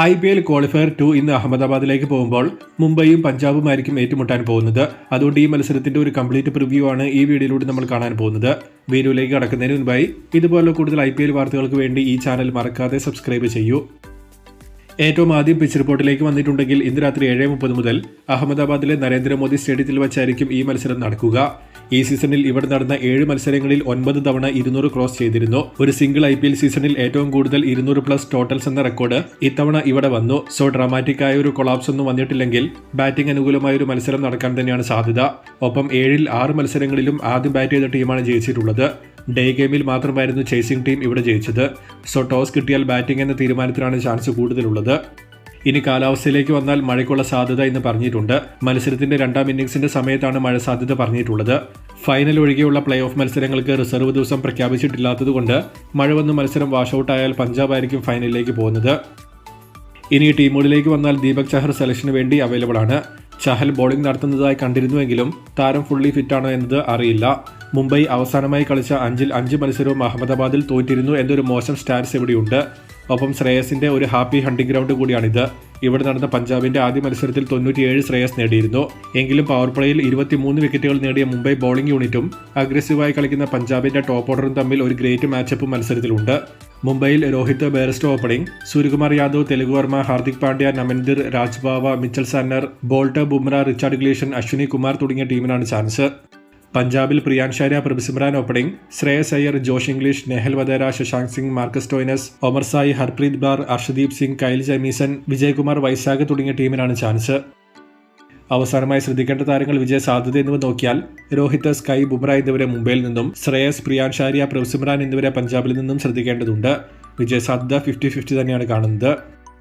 IPL qualifier 2 ഇന്ന് അഹമ്മദാബാദിലേക്ക് പോകുമ്പോൾ മുംബൈയും പഞ്ചാബുമായിരിക്കും ഏറ്റുമുട്ടാൻ പോകുന്നത്. അതുകൊണ്ട് ഈ മത്സരത്തിന്റെ ഒരു കംപ്ലീറ്റ് പ്രിവ്യൂ ആണ് ഈ വീഡിയോയിലൂടെ നമ്മൾ കാണാൻ പോകുന്നത്. വീഡിയോയിലേക്ക് കടക്കുന്നതിന് മുൻപായി ഇതുപോലുള്ള കൂടുതൽ IPL വാർത്തകൾക്ക് വേണ്ടി ഈ ചാനൽ മറക്കാതെ സബ്സ്ക്രൈബ് ചെയ്യൂ. ഏറ്റവും ആദ്യം പിച്ച് റിപ്പോർട്ടിലേക്ക് വന്നിട്ടുണ്ടെങ്കിൽ ഇന്ന് രാത്രി 7:30 മുതൽ അഹമ്മദാബാദിലെ നരേന്ദ്രമോദി സ്റ്റേഡിയത്തിൽ വെച്ചായിരിക്കും ഈ മത്സരം നടക്കുക. ഈ സീസണിൽ ഇവിടെ നടന്ന 7 മത്സരങ്ങളിൽ 9 തവണ 200 ക്രോസ് ചെയ്തിരുന്നു. ഒരു സിംഗിൾ IPL സീസണിൽ ഏറ്റവും കൂടുതൽ 200+ ടോട്ടൽസ് എന്ന റെക്കോർഡ് ഇത്തവണ ഇവിടെ വന്നു. സോ ഡ്രാമാറ്റിക് ആയ ഒരു കൊളാപ്സ് ഒന്നും വന്നിട്ടില്ലെങ്കിൽ ബാറ്റിംഗ് അനുകൂലമായ ഒരു മത്സരം നടക്കാൻ തന്നെയാണ് സാധ്യത. ഒപ്പം 7-ൽ 6 മത്സരങ്ങളിലും ആദ്യം ബാറ്റ് ചെയ്ത ടീമാണ് ജയിച്ചിട്ടുള്ളത്. ഡേ ഗെയിമിൽ മാത്രമായിരുന്നു ചേസിംഗ് ടീം ഇവിടെ ജയിച്ചത്. സോ ടോസ് കിട്ടിയാൽ ബാറ്റിംഗ് എന്ന തീരുമാനത്തിലാണ് ചാൻസ് കൂടുതലുള്ളത്. ഇനി കാലാവസ്ഥയിലേക്ക് വന്നാൽ മഴയ്ക്കുള്ള സാധ്യത ഇന്ന് പറഞ്ഞിട്ടുണ്ട്. മത്സരത്തിന്റെ 2ാം ഇന്നിംഗ്സിന്റെ സമയത്താണ് മഴ സാധ്യത പറഞ്ഞിട്ടുള്ളത്. ഫൈനൽ ഒഴികെയുള്ള പ്ലേ ഓഫ് മത്സരങ്ങൾക്ക് റിസർവ് ദിവസം പ്രഖ്യാപിച്ചിട്ടില്ലാത്തതുകൊണ്ട് മഴ വന്ന് മത്സരം വാഷൌട്ട് ആയാൽ പഞ്ചാബ് ആയിരിക്കും ഫൈനലിലേക്ക് പോകുന്നത്. ഇനി ടീമുകളിലേക്ക് വന്നാൽ ദീപക് ചഹർ സെലക്ഷന് വേണ്ടി അവൈലബിൾ ആണ്. ചഹൽ ബോളിംഗ് നടത്തുന്നതായി കണ്ടിരുന്നുവെങ്കിലും താരം ഫുള്ളി ഫിറ്റാണോ എന്നത് അറിയില്ല. മുംബൈ അവസാനമായി കളിച്ച 5-ൽ 5 മത്സരവും അഹമ്മദാബാദിൽ തോറ്റിരുന്നു എന്നൊരു മോശം സ്റ്റാറ്റ്സ് ഇവിടെയുണ്ട്. ഒപ്പം ശ്രേയസിന്റെ ഒരു ഹാപ്പി ഹണ്ടിംഗ് ഗ്രൗണ്ട് കൂടിയാണിത്. ഇവിടെ നടന്ന പഞ്ചാബിന്റെ ആദ്യ മത്സരത്തിൽ 97 ശ്രേയസ് നേടിയിരുന്നു. എങ്കിലും പവർ പ്ലേയിൽ 23 വിക്കറ്റുകൾ നേടിയ മുംബൈ ബോളിംഗ് യൂണിറ്റും അഗ്രസീവായി കളിക്കുന്ന പഞ്ചാബിന്റെ ടോപ്പ് ഓർഡറും തമ്മിൽ ഒരു ഗ്രേറ്റ് മാച്ചപ്പ് മത്സരത്തിലുണ്ട്. മുംബൈയിൽ രോഹിത് ബെയർസ്റ്റോ ഓപ്പണിംഗ്, സൂര്യകുമാർ യാദവ്, തെലുഗു Varma, Hardik Pandya, Naman Dhir, Raj Bawa, Mitchell Santner, Boult, Bumrah, Richard Gleeson, Ashwani Kumar തുടങ്ങിയ ടീമിനാണ് ചാൻസ്. പഞ്ചാബിൽ Priyansh Arya, Prabhsimran opening, Shreyas Iyer, Josh Inglis, Nehal Wadhera, Shashank Singh, Marcus Stoinis, Omarzai, Harpreet Brar, Arshdeep Singh, Kyle Jamieson, Vijaykumar Vyshak തുടങ്ങിയ ടീമിനാണ് ചാൻസ്. അവസാനമായി ശ്രദ്ധിക്കേണ്ട താരങ്ങൾ വിജയ സാധ്യത എന്നിവ നോക്കിയാൽ രോഹിത്, സ്കൈ, ബുംറ എന്നിവരെ മുംബൈയിൽ നിന്നും, ശ്രേയസ്, പ്രിയാൻഷാര്യ, പ്രഭ്സിമ്രാൻ എന്നിവരെ പഞ്ചാബിൽ നിന്നും ശ്രദ്ധിക്കേണ്ടതുണ്ട്. വിജയ സാധ്യത 50-50 തന്നെയാണ് കാണുന്നത്.